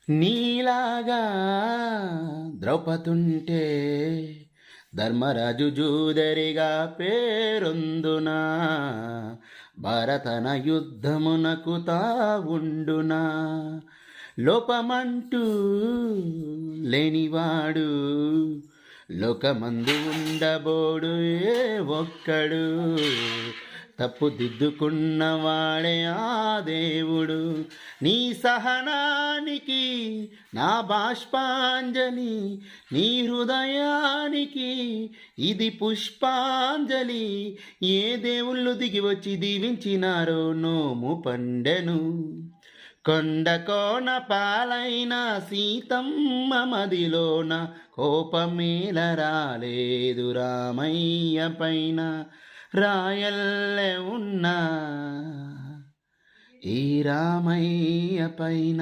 నీలాగా ద్రౌపదుంటే ధర్మరాజు జూదరిగా పేరొందునా, భరతన యుద్ధమునకు తావుండునా. లోపమంటూ లేనివాడు లోకమందు ఉండబోడు ఏ ఒక్కడు, తప్పు దిద్దుకున్నవాడే ఆ దేవుడు. నీ సహనానికి నా బాష్పాంజలి, నీ హృదయానికి ఇది పుష్పాంజలి. ఏ దేవుళ్ళు దిగి వచ్చి దీవించినారో నోము పండెను. కొండ కోన పాలైన సీతమ్మ మదిలోన కోపమేల రాలేదు రామయ్య పైన. రాయల్లే ఉన్నా ఈ రామయ్య పైన.